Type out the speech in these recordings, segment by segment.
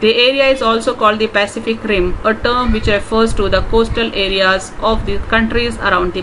The area is also called the Pacific Rim, a term which refers to the coastal areas of the countries around the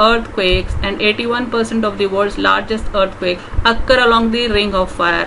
earthquakes and 81% of the world's largest earthquakes occur along the ring of fire।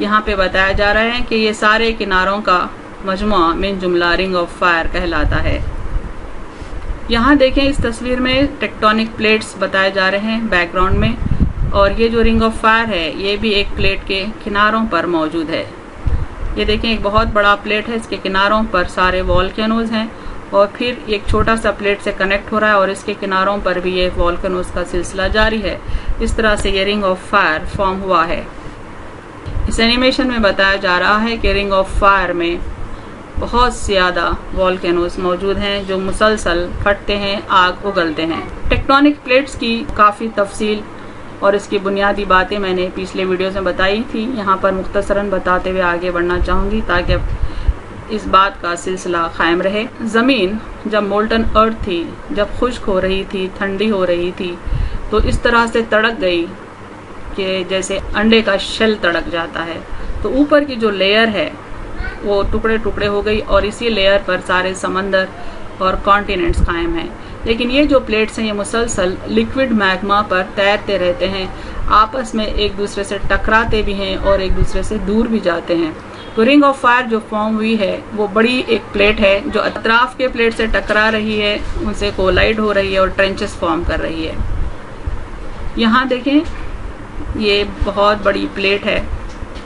یہاں پہ بتایا جا رہا ہے کہ یہ سارے کناروں کا مجموعہ من جملہ رنگ آف فائر کہلاتا ہے۔ یہاں دیکھیں اس تصویر میں ٹیکٹونک پلیٹس بتائے جا رہے ہیں بیک گراؤنڈ میں، اور یہ جو رنگ آف فائر ہے یہ بھی ایک پلیٹ کے کناروں پر موجود ہے۔ یہ دیکھیں ایک بہت بڑا پلیٹ ہے، اس کے کناروں پر سارے والکینوز ہیں، اور پھر ایک چھوٹا سا پلیٹ سے کنیکٹ ہو رہا ہے اور اس کے کناروں پر بھی یہ والکینوز کا سلسلہ جاری ہے۔ اس طرح سے یہ رنگ آف فائر فارم ہوا ہے۔ اس اینیمیشن میں بتایا جا رہا ہے کہ رنگ آف فائر میں بہت زیادہ والکینوز موجود ہیں جو مسلسل پھٹتے ہیں، آگ اگلتے ہیں۔ ٹیکٹونک پلیٹس کی کافی تفصیل اور اس کی بنیادی باتیں میں نے پچھلے ویڈیوز میں بتائی تھی، یہاں پر مختصراً بتاتے ہوئے آگے بڑھنا چاہوں گی تاکہ اس بات کا سلسلہ قائم رہے۔ زمین جب مولٹن ارتھ تھی، جب خشک ہو رہی تھی، ٹھنڈی ہو رہی تھی، تو اس طرح سے تڑک گئی کہ جیسے انڈے کا شیل تڑک جاتا ہے، تو اوپر کی جو لیئر ہے وہ ٹکڑے ٹکڑے ہو گئی، اور اسی لیئر پر سارے سمندر اور کانٹیننٹس قائم ہیں۔ لیکن یہ جو پلیٹس ہیں یہ مسلسل لیکوڈ میگما پر تیرتے رہتے ہیں، آپس میں ایک دوسرے سے ٹکراتے بھی ہیں اور ایک دوسرے سے دور بھی جاتے ہیں۔ تو رنگ آف فائر جو فارم ہوئی ہے وہ بڑی ایک پلیٹ ہے جو اطراف کے پلیٹ سے ٹکرا رہی ہے، ان سے کولائڈ ہو رہی ہے اور ٹرنچز فارم کر رہی ہے۔ یہاں دیکھیں یہ بہت بڑی پلیٹ ہے،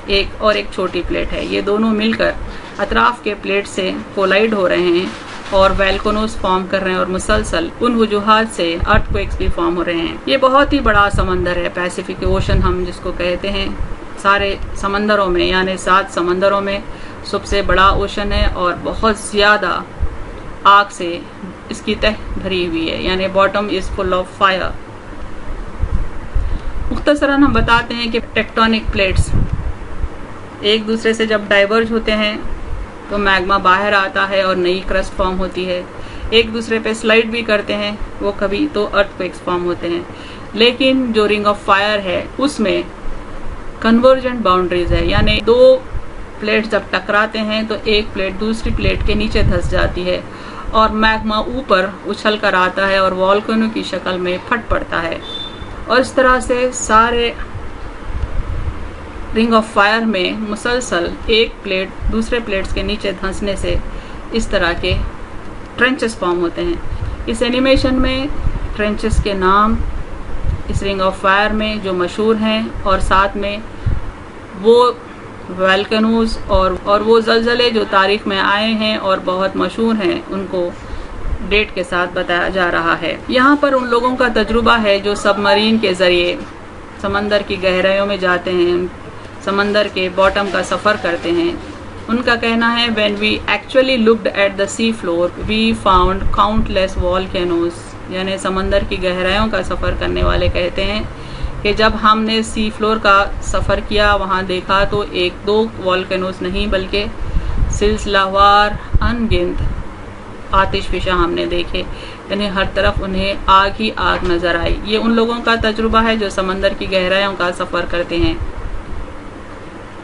ایک اور ایک چھوٹی پلیٹ ہے، یہ دونوں مل کر اطراف کے پلیٹ سے کولائڈ ہو رہے ہیں اور ویلکونوز فارم کر رہے ہیں، اور مسلسل ان وجوہات سے ارتھ کویکس بھی فارم ہو رہے ہیں۔ یہ بہت ہی بڑا سمندر ہے، پیسیفک اوشن ہم جس کو کہتے ہیں، سارے سمندروں میں یعنی 7 سمندروں میں سب سے بڑا اوشن ہے، اور بہت زیادہ آگ سے اس کی تہ بھری ہوئی ہے، یعنی bottom is full of fire. مختصراً ہم بتاتے ہیں کہ ٹیکٹونک پلیٹس ایک دوسرے سے جب ڈائیورج ہوتے ہیں تو میگما باہر آتا ہے اور نئی کرسٹ فارم ہوتی ہے، ایک دوسرے پہ سلائڈ بھی کرتے ہیں وہ کبھی، تو ارتھ کویکس فارم ہوتے ہیں۔ لیکن جو رنگ آف فائر ہے اس میں کنورجنٹ باؤنڈریز ہے، یعنی 2 پلیٹ جب ٹکراتے ہیں تو ایک پلیٹ دوسری پلیٹ کے نیچے دھس جاتی ہے اور میگما اوپر اچھل کر آتا ہے اور والکینو کی شکل میں پھٹ پڑتا ہے، اور اس طرح سے سارے رنگ آف فائر میں مسلسل ایک پلیٹ دوسرے پلیٹس کے نیچے دھنسنے سے اس طرح کے ٹرنچز فارم ہوتے ہیں۔ اس اینیمیشن میں ٹرنچز کے نام اس رنگ آف فائر میں جو مشہور ہیں، اور ساتھ میں وہ والکینوز اور وہ زلزلے جو تاریخ میں آئے ہیں اور بہت مشہور ہیں، ان کو ڈیٹ کے ساتھ بتایا جا رہا ہے۔ یہاں پر ان لوگوں کا تجربہ ہے جو سب مرین کے ذریعے سمندر کی گہرائیوں میں جاتے ہیں، سمندر کے باٹم کا سفر کرتے ہیں۔ ان کا کہنا ہے when we actually looked at the sea floor we found countless volcanoes، یعنی سمندر کی گہرائیوں کا سفر کرنے والے کہتے ہیں کہ جب ہم نے سی فلور کا سفر کیا وہاں دیکھا تو 1-2 والکینوز نہیں بلکہ سلسلہ وار ان گنت آتش فشاں ہم نے دیکھے، یعنی ہر طرف انہیں آگ ہی آگ نظر آئی۔ یہ ان لوگوں کا تجربہ ہے جو سمندر کی گہرائیوں کا سفر کرتے ہیں۔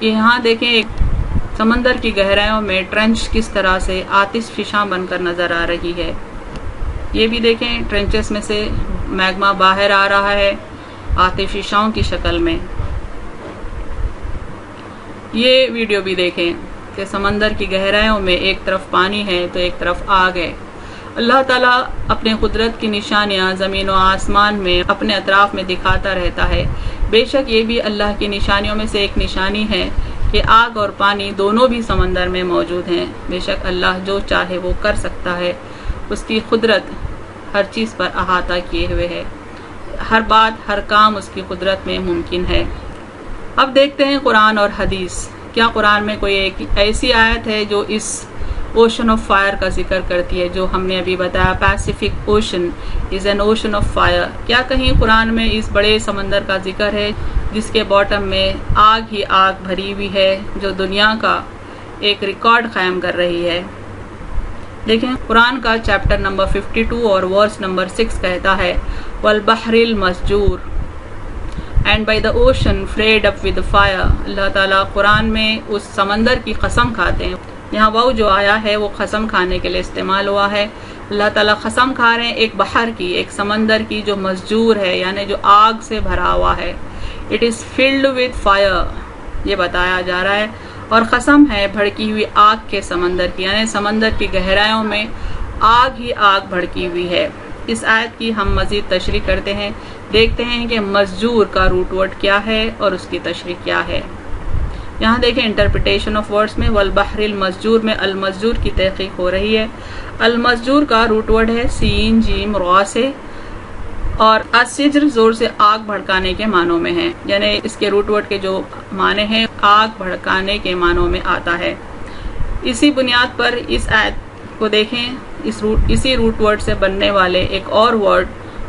یہاں دیکھیں ایک سمندر کی گہرائیوں میں ٹرنچ کس طرح سے آتش فشاں بن کر نظر آ رہی ہے۔ یہ بھی دیکھیں ٹرنچز میں سے میگما باہر آ رہا ہے آتش فشاں کی شکل میں۔ یہ ویڈیو بھی دیکھیں کہ سمندر کی گہرائیوں میں ایک طرف پانی ہے تو ایک طرف آگ ہے۔ اللہ تعالیٰ اپنے قدرت کی نشانیاں زمین و آسمان میں اپنے اطراف میں دکھاتا رہتا ہے۔ بے شک یہ بھی اللہ کی نشانیوں میں سے ایک نشانی ہے کہ آگ اور پانی دونوں بھی سمندر میں موجود ہیں۔ بے شک اللہ جو چاہے وہ کر سکتا ہے، اس کی قدرت ہر چیز پر احاطہ کیے ہوئے ہے، ہر بات ہر کام اس کی قدرت میں ممکن ہے۔ اب دیکھتے ہیں قرآن اور حدیث، کیا قرآن میں کوئی ایک ایسی آیت ہے جو اس اوشن آف فائر کا ذکر کرتی ہے جو ہم نے ابھی بتایا Pacific ocean is an ocean of fire? کیا کہیں قرآن میں اس بڑے سمندر کا ذکر ہے جس کے باٹم میں آگ ہی آگ بھری ہوئی ہے جو دنیا کا ایک ریکارڈ قائم کر رہی ہے؟ دیکھیں قرآن کا چیپٹر نمبر 52 اور ورس نمبر 6 کہتا ہے وَالْبَحْرِ الْمَسْجُورِ and by the ocean flayed up with fire۔ اللہ تعالیٰ قرآن میں اس سمندر کی قسم کھاتے ہیں، یہاں وہ جو آیا ہے وہ قسم کھانے کے لیے استعمال ہوا ہے۔ اللہ تعالیٰ قسم کھا رہے ہیں ایک بحر کی، ایک سمندر کی جو مسجور ہے، یعنی جو آگ سے بھرا ہوا ہے۔ It is filled with fire، یہ بتایا جا رہا ہے، اور قسم ہے بھڑکی ہوئی آگ کے سمندر کی، یعنی سمندر کی گہرائیوں میں آگ ہی آگ بھڑکی ہوئی ہے۔ اس آیت کی ہم مزید تشریح کرتے ہیں، دیکھتے ہیں کہ مسجور کا روٹ ورڈ کیا ہے اور اس کی تشریح کیا ہے۔ یہاں دیکھیں انٹرپریٹیشن آف ورڈز میں والبحر المسجور میں المسجور کی تحقیق ہو رہی ہے۔ المسجور کا روٹ ورڈ ہے سین جیم را سے، اور السجر زور سے آگ بھڑکانے کے معنوں میں ہے، یعنی اس کے روٹ ورڈ کے جو معنی ہیں آگ بھڑکانے کے معنوں میں آتا ہے۔ اسی بنیاد پر اس آیت کو دیکھیں، اسی روٹ ورڈ سے بننے والے ایک اور ورڈ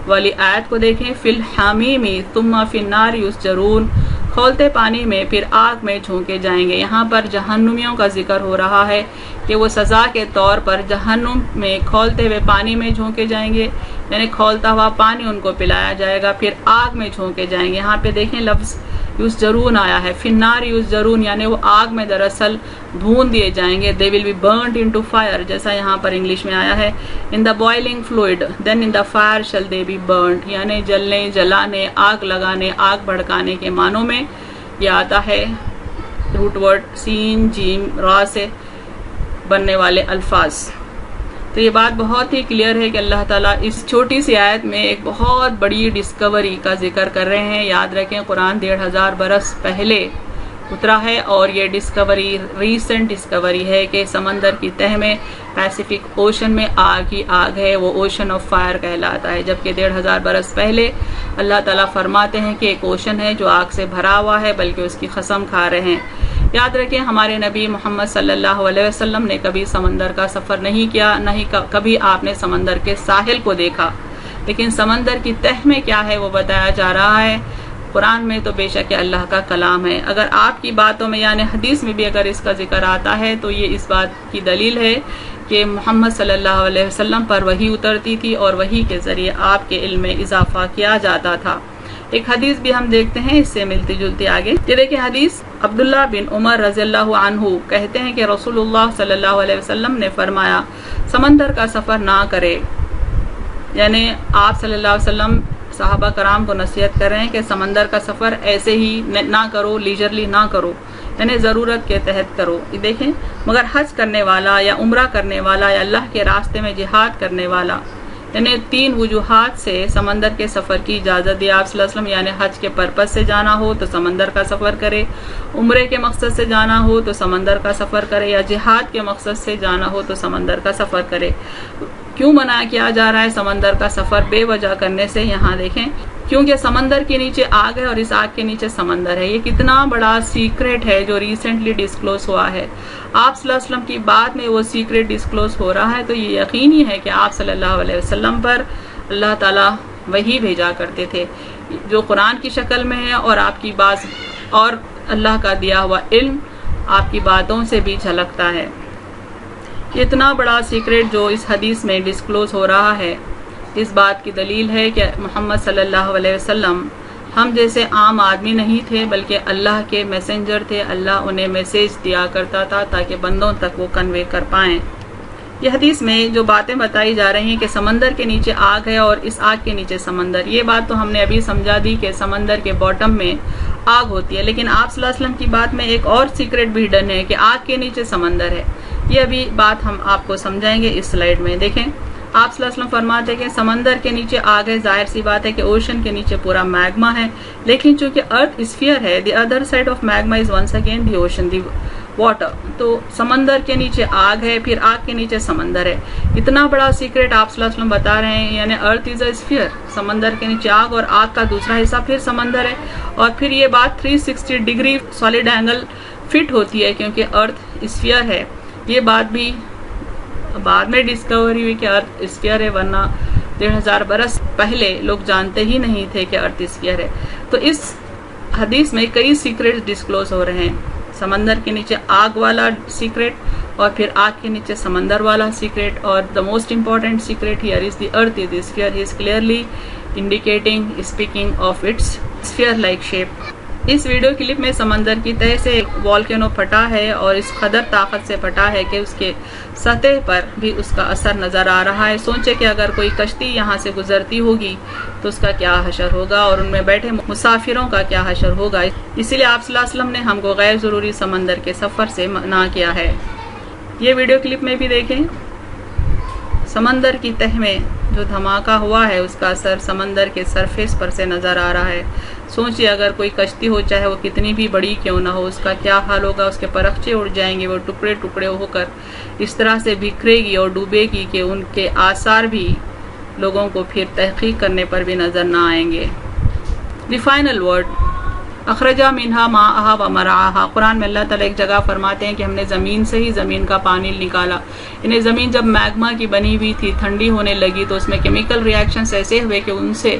والی آیت کو دیکھیں، فی الحمیم ثم فی النار یسجرون، کھولتے پانی میں پھر آگ میں جھونکے جائیں گے۔ یہاں پر جہنمیوں کا ذکر ہو رہا ہے کہ وہ سزا کے طور پر جہنم میں کھولتے ہوئے پانی میں جھونکے جائیں گے، یعنی کھولتا ہوا پانی ان کو پلایا جائے گا، پھر آگ میں جھونکے جائیں گے۔ یہاں پہ دیکھیں لفظ یسجرون آیا ہے، فی النار یسجرون، یعنی وہ آگ میں دراصل بھون دیے جائیں گے، they will be burnt into fire، جیسا یہاں پر انگلش میں آیا ہے in the boiling fluid then in the fire shall they be burnt، یعنی جلنے، جلانے، آگ لگانے، آگ بھڑکانے کے معنوں میں یہ آتا ہے روٹ ورڈ سین جیم را سے بننے والے الفاظ۔ تو یہ بات بہت ہی کلیئر ہے کہ اللہ تعالیٰ اس چھوٹی سی آیت میں ایک بہت بڑی ڈسکوری کا ذکر کر رہے ہیں۔ یاد رکھیں قرآن 1500 برس پہلے اترا ہے، اور یہ ڈسکوری ریسنٹ ڈسکوری ہے کہ سمندر کی تہہ میں پیسیفک اوشن میں آگ ہی آگ ہے، وہ اوشن آف فائر کہلاتا ہے، جبکہ 1500 برس پہلے اللہ تعالیٰ فرماتے ہیں کہ ایک اوشن ہے جو آگ سے بھرا ہوا ہے، بلکہ اس کی قسم کھا رہے ہیں۔ یاد رکھیں ہمارے نبی محمد صلی اللہ علیہ وسلم نے کبھی سمندر کا سفر نہیں کیا، نہ ہی کبھی آپ نے سمندر کے ساحل کو دیکھا، لیکن سمندر کی تہہ میں کیا ہے وہ بتایا جا رہا ہے۔ قرآن میں تو بے شک اللہ کا کلام ہے، اگر آپ کی باتوں میں یعنی حدیث میں بھی اگر اس کا ذکر آتا ہے تو یہ اس بات کی دلیل ہے کہ محمد صلی اللہ علیہ وسلم پر وحی اترتی تھی اور وحی کے ذریعے آپ کے علم میں اضافہ کیا جاتا تھا۔ ایک حدیث بھی ہم دیکھتے ہیں اس سے ملتی جلتی آگے، یہ دیکھیں حدیث عبداللہ بن عمر رضی اللہ عنہ کہتے ہیں کہ رسول اللہ صلی اللہ علیہ وسلم نے فرمایا سمندر کا سفر نہ کرے، یعنی آپ صلی اللہ علیہ وسلم صحابہ کرام کو نصیحت کر رہے ہیں کہ سمندر کا سفر ایسے ہی نہ کرو، لیجرلی نہ کرو، یعنی ضرورت کے تحت کرو۔ یہ دیکھیں مگر حج کرنے والا یا عمرہ کرنے والا یا اللہ کے راستے میں جہاد کرنے والا، یعنی 3 وجوہات سے سمندر کے سفر کی اجازت دی آپ صلی اللہ علیہ وسلم، یعنی حج کے پرپس سے جانا ہو تو سمندر کا سفر کرے، عمرے کے مقصد سے جانا ہو تو سمندر کا سفر کرے، یا جہاد کے مقصد سے جانا ہو تو سمندر کا سفر کرے۔ کیوں منع کیا جا رہا ہے سمندر کا سفر بے وجہ کرنے سے؟ یہاں دیکھیں کیونکہ سمندر کے نیچے آگ ہے اور اس آگ کے نیچے سمندر ہے۔ یہ کتنا بڑا سیکریٹ ہے جو ریسنٹلی ڈسکلوز ہوا ہے۔ آپ صلی اللہ علیہ وسلم کی بات میں وہ سیکریٹ ڈسکلوز ہو رہا ہے، تو یہ یقینی ہے کہ آپ صلی اللہ علیہ وسلم پر اللہ تعالیٰ وحی بھیجا کرتے تھے جو قرآن کی شکل میں ہے، اور آپ کی بات اور اللہ کا دیا ہوا علم آپ کی باتوں سے بھی جھلکتا ہے۔ اتنا بڑا سیکریٹ جو اس حدیث میں ڈسکلوز ہو رہا ہے، اس بات کی دلیل ہے کہ محمد صلی اللہ علیہ وسلم ہم جیسے عام آدمی نہیں تھے، بلکہ اللہ کے میسنجر تھے۔ اللہ انہیں میسیج دیا کرتا تھا تاکہ بندوں تک وہ کنوے کر پائیں۔ یہ حدیث میں جو باتیں بتائی جا رہی ہیں کہ سمندر کے نیچے آگ ہے اور اس آگ کے نیچے سمندر، یہ بات تو ہم نے ابھی سمجھا دی کہ سمندر کے باٹم میں آگ ہوتی ہے، لیکن آپ صلی اللہ علیہ وسلم کی بات میں ایک اور سیکریٹ بھی ہڈن ہے کہ آگ کے نیچے سمندر ہے۔ یہ ابھی بات ہم آپ کو سمجھائیں گے اس سلائیڈ میں۔ دیکھیں آپ صلی اللہ علیہ وسلم فرماتے ہیں کہ سمندر کے نیچے آگ ہے، ظاہر سی بات ہے کہ اوشن کے نیچے پورا میگما ہے، لیکن چونکہ ارتھ اسفیئر ہے، the other side of magma is once again the ocean, the water, تو سمندر کے نیچے آگ ہے، پھر آگ کے نیچے سمندر ہے۔ اتنا بڑا سیکریٹ آپ صلی اللہ علیہ وسلم بتا رہے ہیں، یعنی ارتھ از اے اسفیئر، سمندر کے نیچے آگ اور آگ کا دوسرا حصہ پھر سمندر ہے، اور پھر یہ بات 360 ڈگری سالڈ اینگل فٹ ہوتی ہے کیونکہ ارتھ اسفیئر ہے۔ یہ بات بھی بعد میں ڈسکوری ہوئی کہ ارتھ اسفیئر ہے، ورنہ 1500 برس پہلے لوگ جانتے ہی نہیں تھے کہ ارتھ اسفیئر ہے۔ تو اس حدیث میں کئی سیکریٹ ڈسکلوز ہو رہے ہیں، سمندر کے نیچے آگ والا سیکریٹ، اور پھر آگ کے نیچے سمندر والا سیکریٹ، اور the most important secret here is the earth is the sphere. He is clearly indicating, speaking of its sphere like shape. Us video clip میں سمندر کی تہہ سے ایک والکینو پھٹا ہے اور اس قدر طاقت سے پھٹا ہے کہ اس کے سطح پر بھی اس کا اثر نظر آ رہا ہے۔ سوچے کہ اگر کوئی کشتی یہاں سے گزرتی ہوگی تو اس کا کیا حشر ہوگا اور ان میں بیٹھے مسافروں کا کیا حشر ہوگا۔ اسی لیے آپ صلی اللہ علیہ وسلم نے ہم کو غیر ضروری سمندر کے سفر سے منع کیا ہے۔ یہ ویڈیو کلپ میں بھی دیکھیں، سمندر کی تہہ میں جو دھماکہ ہوا ہے اس کا اثر سمندر کے سرفیس پر سے نظر آ رہا ہے۔ سوچئے اگر کوئی کشتی ہو، چاہے وہ کتنی بھی بڑی کیوں نہ ہو، اس کا کیا حال ہوگا۔ اس کے پرخچے اڑ جائیں گے، وہ ٹکڑے ٹکڑے ہو کر اس طرح سے بکھرے گی اور ڈوبے گی کہ ان کے آثار بھی لوگوں کو پھر تحقیق کرنے پر بھی نظر نہ آئیں گے۔ دی فائنل ورڈ، اخرجا منہا ماءہا و مرعاہا۔ قرآن میں اللہ تعالیٰ ایک جگہ فرماتے ہیں کہ ہم نے زمین سے ہی زمین کا پانی نکالا۔ انہیں زمین جب میگما کی بنی ہوئی تھی، ٹھنڈی ہونے لگی تو اس میں کیمیکل ریاکشنز ایسے ہوئے کہ ان سے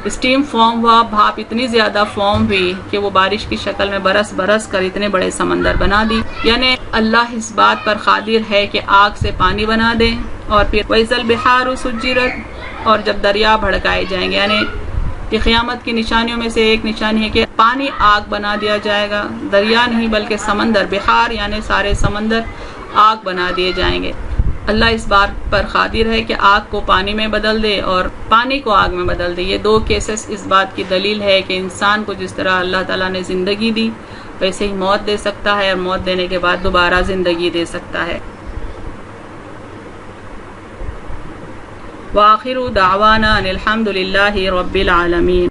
اسٹیم فارم ہوا، بھاپ اتنی زیادہ فارم ہوئی کہ وہ بارش کی شکل میں برس برس کر اتنے بڑے سمندر بنا دی۔ یعنی اللہ اس بات پر قادر ہے کہ آگ سے پانی بنا دے، اور پھر وَإِذَا الْبِحَارُ سُجِّرَتْ، اور جب دریا بھڑکائے جائیں گے۔ یعنی کہ قیامت کی نشانیوں میں سے ایک نشانی ہے کہ پانی آگ بنا دیا جائے گا، دریا نہیں بلکہ سمندر، بحار یعنی سارے سمندر آگ بنا دیے جائیں گے۔ اللہ اس بات پر قادر ہے کہ آگ کو پانی میں بدل دے اور پانی کو آگ میں بدل دے۔ یہ دو کیسز اس بات کی دلیل ہے کہ انسان کو جس طرح اللہ تعالیٰ نے زندگی دی ویسے ہی موت دے سکتا ہے، اور موت دینے کے بعد دوبارہ زندگی دے سکتا ہے۔ وآخر دعوانا ان الحمد للہ رب العالمین۔